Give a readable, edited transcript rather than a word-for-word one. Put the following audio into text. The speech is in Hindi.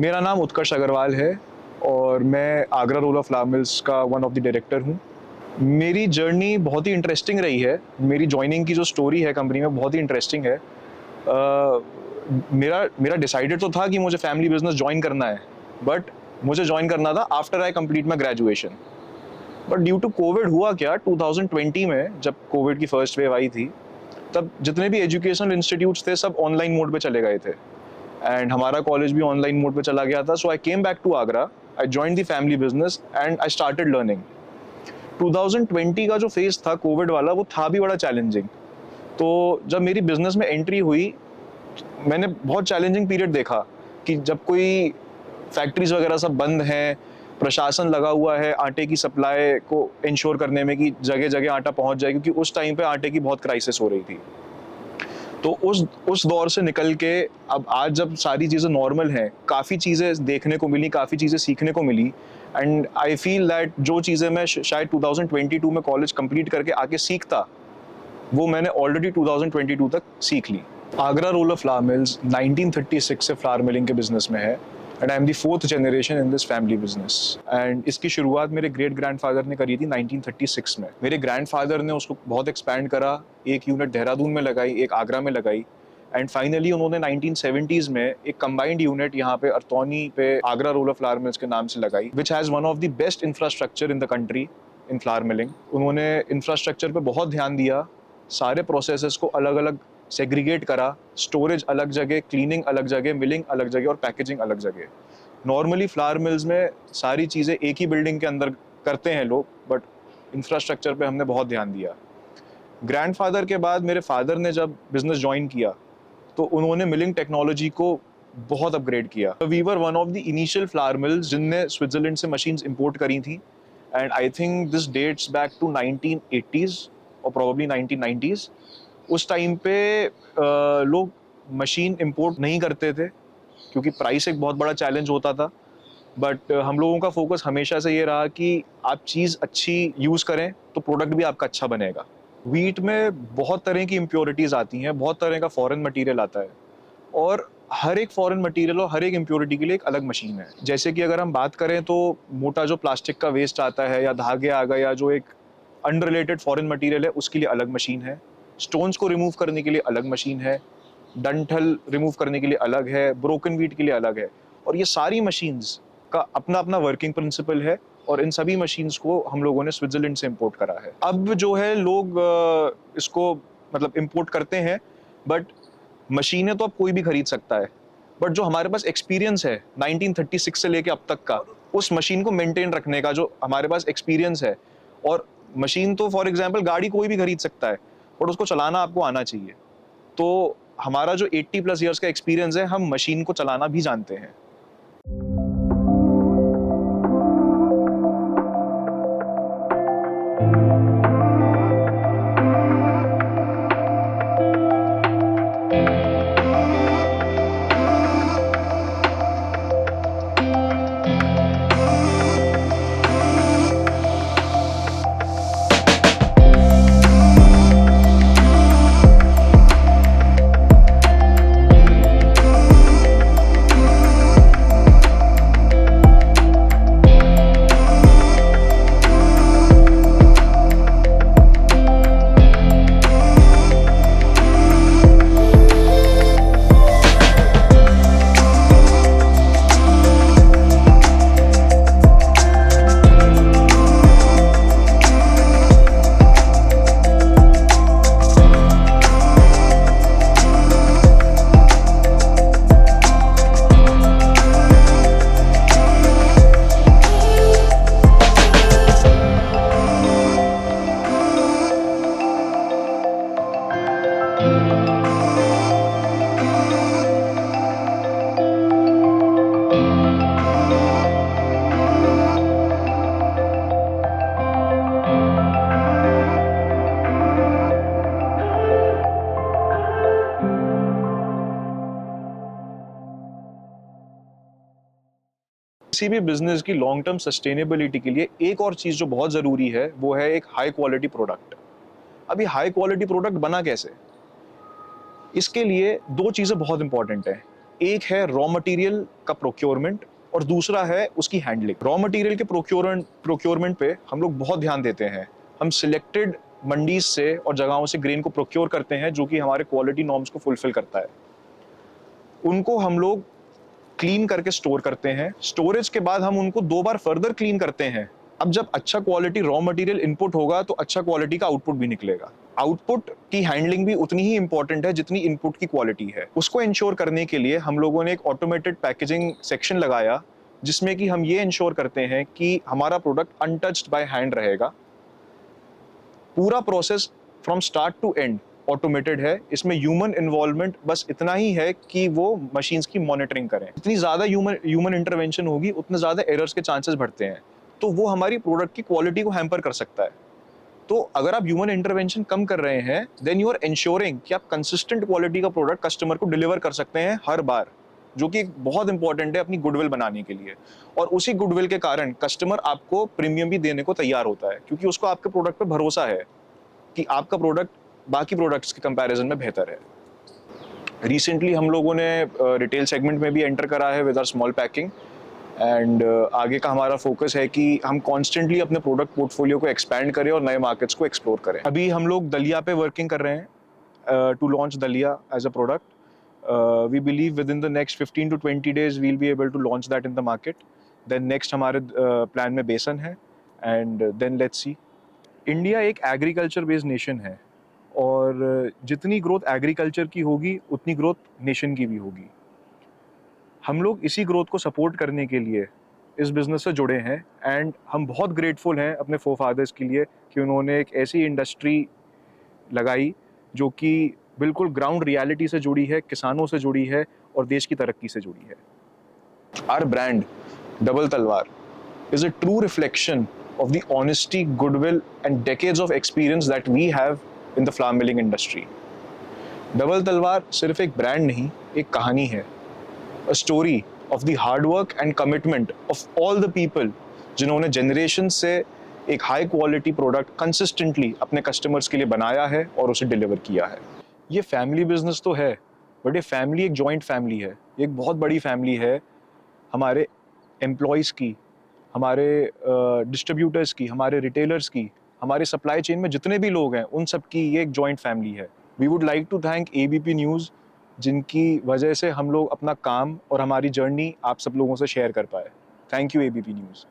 मेरा नाम उत्कर्ष अग्रवाल है और मैं Agra roll of flour mills का वन ऑफ द डायरेक्टर हूँ। मेरी जर्नी बहुत ही इंटरेस्टिंग रही है। मेरी जॉइनिंग की जो स्टोरी है कंपनी में बहुत ही इंटरेस्टिंग है। मेरा मेरा डिसाइडेड तो था कि मुझे फैमिली बिजनेस ज्वाइन करना है, बट मुझे ज्वाइन करना था after I complete my graduation. But due to Covid हुआ क्या, 2020 में जब कोविड की फर्स्ट वेव आई थी, तब जितने भी एजुकेशनल इंस्टीट्यूट्स थे सब ऑनलाइन मोड पे चले गए थे एंड हमारा कॉलेज भी ऑनलाइन मोड पे चला गया था। So I came back to Agra, I joined the family business and I started learning. 2020 का जो फेज था कोविड वाला, वो था भी बड़ा चैलेंजिंग। तो जब मेरी बिजनेस में एंट्री हुई, मैंने बहुत चैलेंजिंग पीरियड देखा कि जब कोई फैक्ट्रीज वगैरह सब बंद हैं, प्रशासन लगा हुआ है आटे की सप्लाई को इंश्योर करने में कि जगह जगह आटा पहुंच जाए, क्योंकि उस टाइम पे आटे की बहुत क्राइसिस हो रही थी। तो उस दौर से निकल के अब आज जब सारी चीज़ें नॉर्मल हैं, काफ़ी चीज़ें देखने को मिली, काफ़ी चीज़ें सीखने को मिली एंड आई फील दैट जो चीज़ें मैं शायद 2022 में कॉलेज कंप्लीट करके आके सीखता, वो मैंने ऑलरेडी 2022 तक सीख ली। Agra roll of flour mills 1936 से फ्लावर मिलिंग के बिजनेस में है and I am the 4th generation in this family business. And इसकी शुरुआत मेरे ग्रेट ग्रैंडफादर ने करी थी 1936 में। मेरे ग्रैंडफादर ने उसको बहुत एक्सपैंड करा, एक यूनिट देहरादून में लगाई, एक आगरा में लगाई एंड फाइनली उन्होंने 1970s में एक कंबाइंड यूनिट यहाँ पे अरतौनी पे Agra roll of flour mills के नाम से लगाई, which has one of the best infrastructure in the country in flour milling. उन्होंने इंफ्रास्ट्रक्चर पे बहुत ध्यान दिया, सारे प्रोसेसेस को अलग अलग सेग्रीगेट करा, स्टोरेज अलग जगह, क्लीनिंग अलग जगह, मिलिंग अलग जगह और पैकेजिंग अलग जगह। नॉर्मली फ्लावर मिल्स में सारी चीज़ें एक ही बिल्डिंग के अंदर करते हैं लोग, बट इंफ्रास्ट्रक्चर पे हमने बहुत ध्यान दिया। ग्रैंडफादर के बाद मेरे फादर ने जब बिजनेस ज्वाइन किया तो उन्होंने मिलिंग टेक्नोलॉजी को बहुत अपग्रेड किया। We were one of the initial flour mills जिनने स्विट्जरलैंड से मशीन्स इंपोर्ट करी थी and I think this dates back to 1980s और प्रोबेबली 1990s। उस टाइम पे लोग मशीन इंपोर्ट नहीं करते थे क्योंकि प्राइस एक बहुत बड़ा चैलेंज होता था, बट हम लोगों का फोकस हमेशा से ये रहा कि आप चीज़ अच्छी यूज़ करें तो प्रोडक्ट भी आपका अच्छा बनेगा। व्हीट में बहुत तरह की इम्प्योरिटीज़ आती हैं, बहुत तरह का फॉरेन मटेरियल आता है और हर एक फॉरेन मटेरियल और हर एक इम्प्योरिटी के लिए एक अलग मशीन है। जैसे कि अगर हम बात करें तो मोटा जो प्लास्टिक का वेस्ट आता है या धागे आ गए या जो एक अनरिलेटेड फॉरेन मटेरियल है, उसके लिए अलग मशीन है। स्टोन्स को रिमूव करने के लिए अलग मशीन है, डंठल रिमूव करने के लिए अलग है, ब्रोकन व्हीट के लिए अलग है। और ये सारी मशीन्स का अपना अपना वर्किंग प्रिंसिपल है और इन सभी मशीन्स को हम लोगों ने स्विट्जरलैंड से इंपोर्ट करा है। अब जो है लोग इसको मतलब इंपोर्ट करते हैं, बट मशीनें तो अब कोई भी खरीद सकता है, बट जो हमारे पास एक्सपीरियंस है 1936 से लेके अब तक का, उस मशीन को मेंटेन रखने का जो हमारे पास एक्सपीरियंस है, और मशीन तो फॉर एग्जांपल गाड़ी कोई भी खरीद सकता है बट उसको चलाना आपको आना चाहिए। तो हमारा जो 80+ ईयर्स का एक्सपीरियंस है, हम मशीन को चलाना भी जानते हैं। किसी भी बिजनेस की लॉन्ग टर्म सस्टेनेबिलिटी के लिए एक और चीज़ जो बहुत ज़रूरी है वो है एक हाई क्वालिटी प्रोडक्ट। अभी हाई क्वालिटी प्रोडक्ट बना कैसे? इसके लिए दो चीज़ें बहुत इंपॉर्टेंट हैं। एक है रॉ मटेरियल का प्रोक्योरमेंट और दूसरा है उसकी हैंडलिंग। रॉ मटेरियल के प्रोक्योरमेंट पे हम लोग बहुत ध्यान देते हैं। हम सिलेक्टेड मंडीज से और जगहों से ग्रेन को प्रोक्योर करते हैं जो कि हमारे क्वालिटी नॉर्म्स को फुलफिल करता है। उनको हम लोग क्लीन करके स्टोर करते हैं। स्टोरेज के बाद हम उनको 2 बार फर्दर क्लीन करते हैं। अब जब अच्छा क्वालिटी रॉ मटेरियल इनपुट होगा तो अच्छा क्वालिटी का आउटपुट भी निकलेगा। आउटपुट की हैंडलिंग भी उतनी ही इंपॉर्टेंट है जितनी इनपुट की क्वालिटी है। उसको इंश्योर करने के लिए हम लोगों ने एक ऑटोमेटेड पैकेजिंग सेक्शन लगाया जिसमें कि हम ये इंश्योर करते हैं कि हमारा प्रोडक्ट अनटच्ड बाय हैंड रहेगा। पूरा process from start to end automated है। इसमें ह्यूमन इन्वॉल्वमेंट बस इतना ही है कि वो मशीन्स की मॉनिटरिंग करें। जितनी ज़्यादा ह्यूमन इंटरवेंशन होगी उतने ज़्यादा एरर्स के चांसेस बढ़ते हैं, तो वो हमारी प्रोडक्ट की क्वालिटी को हैम्पर कर सकता है। तो अगर आप ह्यूमन इंटरवेंशन कम कर रहे हैं देन यू आर इंश्योरिंग कि आप कंसिस्टेंट क्वालिटी का प्रोडक्ट कस्टमर को डिलीवर कर सकते हैं हर बार, जो कि बहुत इंपॉर्टेंट है अपनी गुडविल बनाने के लिए। और उसी गुडविल के कारण कस्टमर आपको प्रीमियम भी देने को तैयार होता है क्योंकि उसको आपके प्रोडक्ट पर भरोसा है कि आपका प्रोडक्ट बाकी प्रोडक्ट्स के कंपैरिजन में बेहतर है। रिसेंटली हम लोगों ने रिटेल सेगमेंट में भी एंटर करा है with our small packing and आगे का हमारा फोकस है कि हम कॉन्स्टेंटली अपने प्रोडक्ट पोर्टफोलियो को एक्सपैंड करें और नए मार्केट्स को एक्सप्लोर करें। अभी हम लोग दलिया पे वर्किंग कर रहे हैं to launch daliya as a product. We believe within the next 15 to 20 days we'll be able to launch that in the market. Then next हमारे प्लान में बेसन है and then let's see. India एक एग्रीकल्चर बेस्ड नेशन है और जितनी ग्रोथ एग्रीकल्चर की होगी उतनी ग्रोथ नेशन की भी होगी। हम लोग इसी ग्रोथ को सपोर्ट करने के लिए इस बिज़नेस से जुड़े हैं एंड हम बहुत ग्रेटफुल हैं अपने फोरफादर्स के लिए कि उन्होंने एक ऐसी इंडस्ट्री लगाई जो कि बिल्कुल ग्राउंड रियलिटी से जुड़ी है, किसानों से जुड़ी है और देश की तरक्की से जुड़ी है। Our brand, Double Talwar, is a true reflection of the honesty, goodwill and decades of experience that we have in the flour milling industry. Double Talwar सिर्फ एक ब्रांड नहीं, एक कहानी है। A story of the hard work and commitment of all the people जिन्होंने जनरेशन से एक हाई क्वालिटी प्रोडक्ट कंसिस्टेंटली अपने कस्टमर्स के लिए बनाया है और उसे डिलीवर किया है। ये फैमिली बिजनेस तो है बट ये फैमिली एक जॉइंट फैमिली है, ये एक बहुत बड़ी फैमिली है हमारे एम्प्लॉयज़ की, हमारे डिस्ट्रीब्यूटर्स की, हमारे रिटेलर्स की, हमारे सप्लाई चेन में जितने भी लोग हैं उन सब की ये एक जॉइंट फैमिली है। We would like to thank ABP news जिनकी वजह से हम लोग अपना काम और हमारी जर्नी आप सब लोगों से शेयर कर पाए। Thank you ABP news.